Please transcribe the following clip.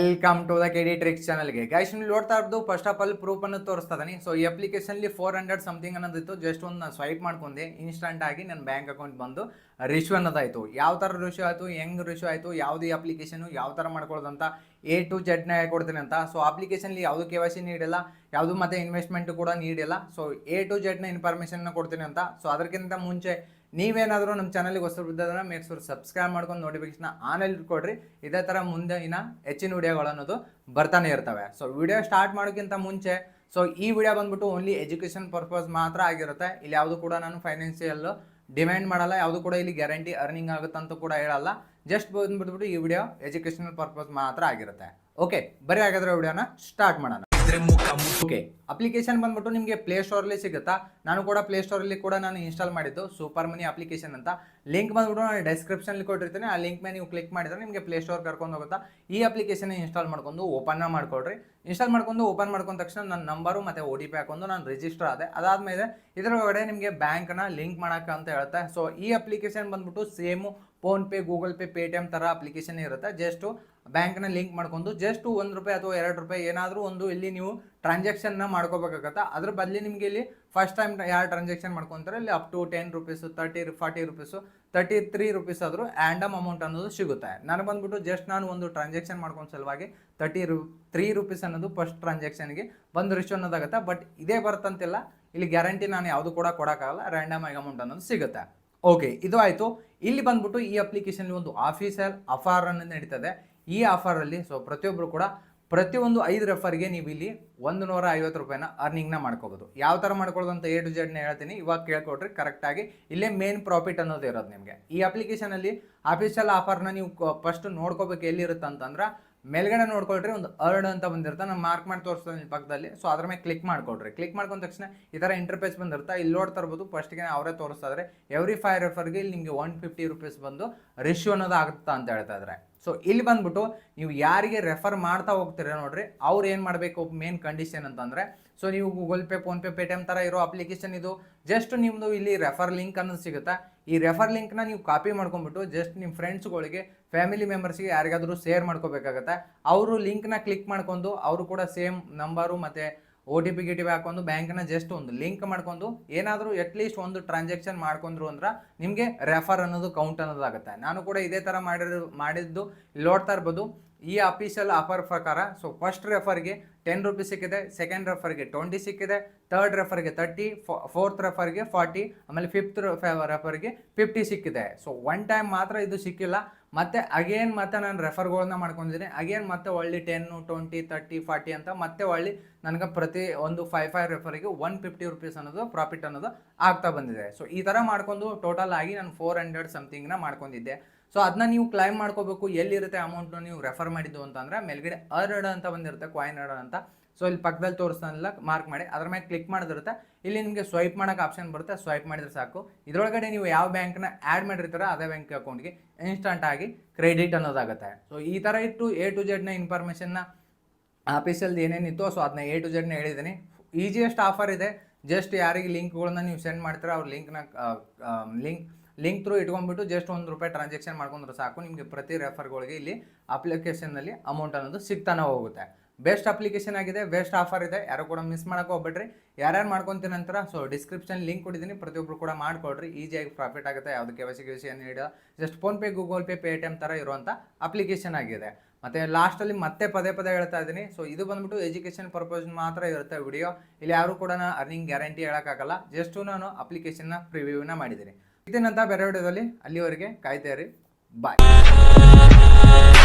Welcome to the ಕೆಡಿ tricks ಚಾನಲ್ಗೆ guys ನೀವು ನೋಡ್ತಾ ಇರೋದು ಫಸ್ಟ್ ಆಫ್ ಆಲ್ ಪ್ರೂಫ್ ಅನ್ನು ತೋರಿಸ್ತಾ ಇದೀನಿ. ಸೊ ಈ ಅಪ್ಲಿಕೇಶನ್ಲಿ 400 ಸಮಥಿಂಗ್ ಅನ್ನೋದಿತ್ತು. ಜಸ್ಟ್ ಒಂದು ನಾನು ಸ್ವೈಪ್ ಮಾಡ್ಕೊಂಡೆ, ಇನ್ಸ್ಟಂಟ್ ಆಗಿ ನನ್ನ ಬ್ಯಾಂಕ್ ಅಕೌಂಟ್ ಬಂದು ರಿಶ್ಯೂ ಅನ್ನೋದಾಯಿತು. ಯಾವ ಥರ ರಿಶ್ಯೂ ಆಯಿತು, ಹೆಂಗೆ ರಿಶ್ಯೂ ಆಯಿತು, ಯಾವುದು ಈ ಅಪ್ಲಿಕೇಶನು ಯಾವ ಥರ ಮಾಡ್ಕೊಳ್ಳೋದಂತ A to Z ನ ಹೇಳ್ಕೊಡ್ತೀನಿ ಅಂತ. ಸೊ ಅಪ್ಲಿಕೇಶನ್ಲಿ ಯಾವುದು KYC ನೀಡಿಲ್ಲ, ಯಾವುದು ಮತ್ತೆ ಇನ್ವೆಸ್ಟ್ಮೆಂಟ್ ಕೂಡ ನೀಡಿಲ್ಲ. ಸೊ A to Z ನ ಇನ್ಫಾರ್ಮೇಷನ್ನ ಕೊಡ್ತೀನಿ ಅಂತ. ಸೊ ಅದಕ್ಕಿಂತ ಮುಂಚೆ ನೀವೇನಾದರೂ ನಮ್ಮ ಚಾನಲ್ಗೆ ಹೊಸಬಿದ್ದದ್ರೆ ಮೇಕ್ ಶೂರ್ ಸಬ್ಸ್ಕ್ರೈಬ್ ಮಾಡ್ಕೊಂಡು ನೋಟಿಫಿಕೇಶನ್ ಆನಲ್ಲಿ ಇಟ್ಕೊಡ್ರಿ. ಇದೇ ಥರ ಮುಂದೆ ಹೆಚ್ಚಿನ ವಿಡಿಯೋಗಳು ಅನ್ನೋದು ಬರ್ತಾನೆ ಇರ್ತವೆ. ಸೊ ವಿಡಿಯೋ ಸ್ಟಾರ್ಟ್ ಮಾಡೋಕ್ಕಿಂತ ಮುಂಚೆ ಸೊ ಈ ವಿಡಿಯೋ ಬಂದ್ಬಿಟ್ಟು ಓನ್ಲಿ ಎಜುಕೇಷನ್ ಪರ್ಪಸ್ ಮಾತ್ರ ಆಗಿರುತ್ತೆ. ಇಲ್ಲಿ ಯಾವುದು ಕೂಡ ನಾನು ಫೈನಾನ್ಷಿಯಲ್ ಡಿಮ್ಯಾಂಡ್ ಮಾಡಲ್ಲ, ಯಾವುದು ಕೂಡ ಇಲ್ಲಿ ಗ್ಯಾರಂಟಿ ಅರ್ನಿಂಗ್ ಆಗುತ್ತಂತ ಕೂಡ ಹೇಳಲ್ಲ. ಜಸ್ಟ್ ಬಂದ್ಬಿಟ್ಬಿಟ್ಟು ಈ ವಿಡಿಯೋ ಎಜುಕೇಷನಲ್ ಪರ್ಪಸ್ ಮಾತ್ರ ಆಗಿರುತ್ತೆ. ಓಕೆ, ಬರೀ ಹಾಗಾದ್ರೆ ವಿಡಿಯೋನ ಸ್ಟಾರ್ಟ್ ಮಾಡೋಣ. ಓಕೆ, ಅಪ್ಲಿಕೇಶನ್ ಬಂದ್ಬಿಟ್ಟು ನಿಮಗೆ ಪ್ಲೇಸ್ಟೋರಲ್ಲಿ ಸಿಗುತ್ತಾ. ನಾನು ಕೂಡ ಪ್ಲೇಸ್ಟೋರಲ್ಲಿ ಕೂಡ ನಾನು ಇನ್ಸ್ಟಾಲ್ ಮಾಡಿದ್ದು ಸೂಪರ್ ಮನಿ ಅಪ್ಲಿಕೇಶನ್ ಅಂತ. ಲಿಂಕ್ ಬಂದ್ಬಿಟ್ಟು ನಾನು ಡಿಸ್ಕ್ರಿಪ್ಷನ್ಲಿ ಕೊಟ್ಟಿರ್ತೀನಿ. ಆ ಲಿಂಕ್ ಮೇಲೆ ನೀವು ಕ್ಲಿಕ್ ಮಾಡಿದ್ರೆ ನಿಮಗೆ ಪ್ಲೇಸ್ಟೋರ್ ಕರ್ಕೊಂಡು ಹೋಗುತ್ತಾ. ಈ ಅಪ್ಲಿಕೇಶನ್ ಇನ್ಸ್ಟಾಲ್ ಮಾಡ್ಕೊಂಡು ಓಪನ್ ಮಾಡ್ಕೊಳ್ರಿ. ಇನ್ಸ್ಟಾಲ್ ಮಾಡ್ಕೊಂಡು ಓಪನ್ ಮಾಡ್ಕೊಂಡ ತಕ್ಷಣ ನನ್ನ ನಂಬರು ಮತ್ತು OTP ಹಾಕೊಂಡು ನಾನು ರಿಜಿಸ್ಟರ್ ಆದೆ. ಅದಾದಮೇಲೆ ಇದರೊಳಗಡೆ ನಿಮಗೆ ಬ್ಯಾಂಕ್ನ ಲಿಂಕ್ ಮಾಡೋಕ್ಕೆ ಅಂತ ಹೇಳುತ್ತೆ. ಸೊ ಈ ಅಪ್ಲಿಕೇಶನ್ ಬಂದ್ಬಿಟ್ಟು same PhonePe, Google pay, Paytm ಥರ ಅಪ್ಲಿಕೇಶನ್ ಇರುತ್ತೆ. ಜಸ್ಟು ಬ್ಯಾಂಕ್ನ ಲಿಂಕ್ ಮಾಡ್ಕೊಂಡು ಜಸ್ಟ್ ₹1 ಅಥವಾ ₹2 ಏನಾದರೂ ಒಂದು ಇಲ್ಲಿ ನೀವು ಟ್ರಾನ್ಸಾಕ್ಷನ್ನ ಮಾಡ್ಕೋಬೇಕಾಗತ್ತೆ. ಅದ್ರ ಬದಲಿ ನಿಮಗೆ ಇಲ್ಲಿ ಫಸ್ಟ್ ಟೈಮ್ ಯಾರು ಟ್ರಾನ್ಸಾಕ್ಷನ್ ಮಾಡ್ಕೊತಾರೆ ಇಲ್ಲಿ ಅಪ್ ಟು ₹10, ₹30, ₹40, ₹33 ಆದರೂ ಆ್ಯಂಡಮ್ ಅಮೌಂಟ್ ಅನ್ನೋದು ಸಿಗುತ್ತೆ. ನಾನು ಬಂದ್ಬಿಟ್ಟು ಜಸ್ಟ್ ನಾನು ಒಂದು ಟ್ರಾನ್ಸಾಕ್ಷನ್ ಮಾಡ್ಕೊಂಡು ಸಲುವಾಗಿ ₹33 ಅನ್ನೋದು ಫಸ್ಟ್ ಟ್ರಾನ್ಸಾಕ್ಷನ್ಗೆ ಬಂದು ರಿಶ್ಯೂ ಅನ್ನೋದಾಗುತ್ತೆ. ಬಟ್ ಇದೇ ಬರುತ್ತಂತಿಲ್ಲ, ಇಲ್ಲಿ ಗ್ಯಾರಂಟಿ ನಾನು ಯಾವುದು ಕೂಡ ಕೊಡೋಕ್ಕಾಗಲ್ಲ, ರ್ಯಾಂಡಮ್ ಆಗಿ ಅಮೌಂಟ್ ಅನ್ನೋದು ಸಿಗುತ್ತೆ. ಓಕೆ, ಇದು ಆಯಿತು. ಇಲ್ಲಿ ಬಂದ್ಬಿಟ್ಟು ಈ ಅಪ್ಲಿಕೇಶನ್ಲಿ ಒಂದು ಆಫೀಷಿಯಲ್ ಆಫರ್ ಅನ್ನೋದು ನಡೀತದೆ. ಈ ಆಫರಲ್ಲಿ ಸೊ ಪ್ರತಿಯೊಬ್ಬರು ಕೂಡ ಪ್ರತಿಯೊಂದು 5 ರೆಫರ್ಗೆ ನೀವು ಇಲ್ಲಿ ₹150 ಅರ್ನಿಂಗ್ನ ಮಾಡ್ಕೋಬೋದು. ಯಾವ ಥರ ಮಾಡ್ಕೊಳ್ಳೋದು ಅಂತ A to Z ಹೇಳ್ತೀನಿ, ಇವಾಗ ಕೇಳ್ಕೊಡ್ರಿ ಕರೆಕ್ಟಾಗಿ. ಇಲ್ಲೇ ಮೇನ್ ಪ್ರಾಫಿಟ್ ಅನ್ನೋದು ಇರೋದು ನಿಮಗೆ. ಈ ಅಪ್ಲಿಕೇಶನಲ್ಲಿ ಆಫೀಷಿಯಲ್ ಆಫರ್ನ ನೀವು ಫಸ್ಟ್ ನೋಡ್ಕೋಬೇಕು. ಎಲ್ಲಿರುತ್ತೆ ಅಂತಂದ್ರೆ ಮೇಲ್ಗಡೆ ನೋಡ್ಕೊಳ್ರಿ, ಒಂದು ಅರ್ಡ್ ಅಂತ ಬಂದಿರುತ್ತೆ. ನಾನು ಮಾರ್ಕ್ ಮಾಡಿ ತೋರಿಸ್ತೀನಿ ಪಕ್ಕದಲ್ಲಿ. ಸೊ ಅದ್ರ ಮೇಲೆ ಕ್ಲಿಕ್ ಮಾಡ್ಕೊಳ್ರಿ. ಕ್ಲಿಕ್ ಮಾಡ್ಕೊಂಡ ತಕ್ಷಣ ಈ ಥರ ಇಂಟರ್ಫೇಸ್ ಬಂದಿರುತ್ತೆ. ಇಲ್ಲಿ ನೋಡ್ತಾ ಇರ್ಬೋದು, ಫಸ್ಟ್ಗೆ ಅವರೇ ತೋರಿಸ್ತಾ ಇದ್ದಾರೆ ಎವ್ರಿ 5 ರೆಫರ್ಗೆ ಇಲ್ಲಿ ನಿಮಗೆ ₹150 ಬಂದು ರಿಶ್ಯೂ ಅನ್ನೋದು ಆಗುತ್ತಾ ಅಂತ ಹೇಳ್ತಾ ಇದ್ದಾರೆ. ಸೊ ಇಲ್ಲಿ ಬಂದ್ಬಿಟ್ಟು ನೀವು ಯಾರಿಗೆ ರೆಫರ್ ಮಾಡ್ತಾ ಹೋಗ್ತೀರ ನೋಡ್ರಿ, ಅವ್ರು ಏನು ಮಾಡಬೇಕು ಮೇನ್ ಕಂಡೀಷನ್ ಅಂತಂದರೆ, ಸೊ ನೀವು ಗೂಗಲ್ ಪೇ, ಫೋನ್ಪೇ, ಪೇಟಿಎಮ್ ಥರ ಇರೋ ಅಪ್ಲಿಕೇಶನ್ ಇದು. ಜಸ್ಟ್ ನಿಮ್ಮದು ಇಲ್ಲಿ ರೆಫರ್ ಲಿಂಕ್ ಅನ್ನೋದು ಸಿಗುತ್ತೆ. ಈ ರೆಫರ್ ಲಿಂಕ್ನ ನೀವು ಕಾಪಿ ಮಾಡ್ಕೊಂಡ್ಬಿಟ್ಟು ಜಸ್ಟ್ ನಿಮ್ಮ ಫ್ರೆಂಡ್ಸ್ಗಳಿಗೆ, ಫ್ಯಾಮಿಲಿ ಮೆಂಬರ್ಸ್ಗೆ ಯಾರಿಗಾದರೂ ಶೇರ್ ಮಾಡ್ಕೋಬೇಕಾಗತ್ತೆ. ಅವರು ಲಿಂಕ್ನ ಕ್ಲಿಕ್ ಮಾಡ್ಕೊಂಡು ಅವರು ಕೂಡ ಸೇಮ್ ನಂಬರು ಮತ್ತು OTP ಹಾಕೊಂಡು ಬ್ಯಾಂಕ್ನ ಜಸ್ಟ್ ಒಂದು ಲಿಂಕ್ ಮಾಡ್ಕೊಂಡು ಏನಾದರೂ ಅಟ್ಲೀಸ್ಟ್ ಒಂದು ಟ್ರಾನ್ಸಾಕ್ಷನ್ ಮಾಡ್ಕೊಂಡ್ರು ಅಂದ್ರೆ ನಿಮಗೆ ರೆಫರ್ ಅನ್ನೋದು ಕೌಂಟ್ ಅನ್ನೋದಾಗುತ್ತೆ. ನಾನು ಕೂಡ ಇದೇ ಥರ ಮಾಡಿದ್ದು ಇಲ್ಲಿ ನೋಡ್ತಾ ಇರ್ಬೋದು. ಈ ಅಫಿಷಿಯಲ್ ಆಫರ್ ಪ್ರಕಾರ ಸೊ ಫಸ್ಟ್ ರೆಫರ್ಗೆ ₹10 ಸಿಕ್ಕಿದೆ, ಸೆಕೆಂಡ್ ರೆಫರ್ಗೆ 20 ಸಿಕ್ಕಿದೆ, ಥರ್ಡ್ ರೆಫರ್ಗೆ 30, ಫೋರ್ತ್ ರೆಫರ್ಗೆ 40, ಆಮೇಲೆ ಫಿಫ್ತ್ ರೆಫರ್ಗೆ 50 ಸಿಕ್ಕಿದೆ. ಸೊ ಒನ್ ಟೈಮ್ ಮಾತ್ರ ಇದು ಸಿಕ್ಕಿಲ್ಲ. ಮತ್ತೆ ಅಗೇನ್ ಮತ್ತೆ ನಾನು ರೆಫರ್ಗಳನ್ನ ಮಾಡ್ಕೊಂಡಿದ್ದೀನಿ. ಅಗೇನ್ ಮತ್ತೆ ಒಳ್ಳೆ 10, 20, 30, 40 ಅಂತ ಮತ್ತೆ ಒಳ್ಳೆ ನನಗೆ ಪ್ರತಿ ಒಂದು 5 ರೆಫರಿಗೆ ₹150 ಅನ್ನೋದು ಪ್ರಾಫಿಟ್ ಅನ್ನೋದು ಆಗ್ತಾ ಬಂದಿದೆ. ಸೊ ಈ ಥರ ಮಾಡ್ಕೊಂಡು ಟೋಟಲ್ ಆಗಿ ನಾನು 400 ಸಮಥಿಂಗ್ನ ಮಾಡ್ಕೊಂಡಿದ್ದೆ. ಸೊ ಅದನ್ನ ನೀವು ಕ್ಲೈಮ್ ಮಾಡ್ಕೋಬೇಕು. ಎಲ್ಲಿರುತ್ತೆ ಅಮೌಂಟ್ನ ನೀವು ರೆಫರ್ ಮಾಡಿದ್ದು ಅಂತಂದರೆ ಮೇಲ್ಗಡೆ ಅರ್ಡ್ ಅಂತ ಬಂದಿರುತ್ತೆ, ಕಾಯಿನ್ ಅರ್ಡ್ ಅಂತ. ಸೊ ಇಲ್ಲಿ ಪಕ್ಕದಲ್ಲಿ ತೋರಿಸ್ತಾನಿಲ್ಲ, ಮಾರ್ಕ್ ಮಾಡಿ ಅದ್ರ ಮೇಲೆ ಕ್ಲಿಕ್ ಮಾಡಿದಿರುತ್ತೆ. ಇಲ್ಲಿ ನಿಮಗೆ ಸ್ವೈಪ್ ಮಾಡೋಕೆ ಆಪ್ಷನ್ ಬರುತ್ತೆ, ಸ್ವೈಪ್ ಮಾಡಿದ್ರೆ ಸಾಕು. ಇದರೊಳಗಡೆ ನೀವು ಯಾವ ಬ್ಯಾಂಕ್ನ ಆ್ಯಡ್ ಮಾಡಿರ್ತೀರೋ ಅದೇ ಬ್ಯಾಂಕ್ ಅಕೌಂಟ್ಗೆ ಇನ್ಸ್ಟಂಟ್ ಆಗಿ ಕ್ರೆಡಿಟ್ ಅನ್ನೋದಾಗುತ್ತೆ. ಸೊ ಈ ಥರ ಇಟ್ಟು A to Z ಇನ್ಫಾರ್ಮೇಷನ್ನ ಆಫೀಸಲ್ಲಿ ಏನೇನಿತ್ತು ಸೊ ಅದನ್ನ A to Z ಹೇಳಿದ್ದೀನಿ. ಈಸಿಯೆಸ್ಟ್ ಆಫರ್ ಇದೆ. ಜಸ್ಟ್ ಯಾರಿಗೆ ಲಿಂಕ್ಗಳನ್ನ ನೀವು ಸೆಂಡ್ ಮಾಡ್ತೀರೋ ಅವ್ರ ಲಿಂಕ್ ಥ್ರೂ ಇಟ್ಕೊಂಡ್ಬಿಟ್ಟು ಜಸ್ಟ್ ₹1 ಟ್ರಾನ್ಸಾಕ್ಷನ್ ಮಾಡ್ಕೊಂಡ್ರೆ ಸಾಕು. ನಿಮಗೆ ಪ್ರತಿ ರೆಫರ್ಗಳಿಗೆ ಇಲ್ಲಿ ಅಪ್ಲಿಕೇಶನ್ನಲ್ಲಿ ಅಮೌಂಟ್ ಅನ್ನೋದು ಸಿಗ್ತಾನೆ ಹೋಗುತ್ತೆ. ಬೆಸ್ಟ್ ಅಪ್ಲಿಕೇಶನ್ ಆಗಿದೆ, ಬೆಸ್ಟ್ ಆಫರ್ ಇದೆ. ಯಾರು ಕೂಡ ಮಿಸ್ ಮಾಡೋಕೆ ಹೋಗ್ಬೇಡ್ರಿ. ಯಾರ್ಯಾರು ಮಾಡ್ಕೊತೀನಿ ನಂತರ ಸೊ ಡಿಸ್ಕ್ರಿಪ್ಷನ್ ಲಿಂಕ್ ಕೊಟ್ಟಿದ್ದೀನಿ, ಪ್ರತಿಯೊಬ್ಬರು ಕೂಡ ಮಾಡ್ಕೊಳ್ರಿ. ಈಸಿಯಾಗಿ ಪ್ರಾಫಿಟ್ ಆಗುತ್ತೆ. ಯಾವುದು KYC ಏನು ನೀಡಿಲ್ಲ, just PhonePe, Google pay, Paytm ಥರ ಇರುವಂಥ ಅಪ್ಲಿಕೇಶನ್ ಆಗಿದೆ. ಮತ್ತು ಲಾಸ್ಟಲ್ಲಿ ಮತ್ತೆ ಪದೇ ಹೇಳ್ತಾ ಇದ್ದೀನಿ. ಸೊ ಇದು ಬಂದ್ಬಿಟ್ಟು ಎಜುಕೇಷನ್ ಪರ್ಪಸ್ ಮಾತ್ರ ಇರುತ್ತೆ ವಿಡಿಯೋ. ಇಲ್ಲಿ ಯಾರು ಕೂಡ ಅರ್ನಿಂಗ್ ಗ್ಯಾರಂಟಿ ಹೇಳೋಕ್ಕಾಗಲ್ಲ. ಜಸ್ಟು ನಾನು ಅಪ್ಲಿಕೇಶನ್ನ ಪ್ರಿವ್ಯೂನ ಮಾಡಿದ್ದೀನಿ. ಇದನ್ನಂತ ಬೇರೆ ವಿಡಿಯೋದಲ್ಲಿ. ಅಲ್ಲಿವರೆಗೆ ಕಾಯ್ತಾ ಇರಿ. ಬಾಯ್.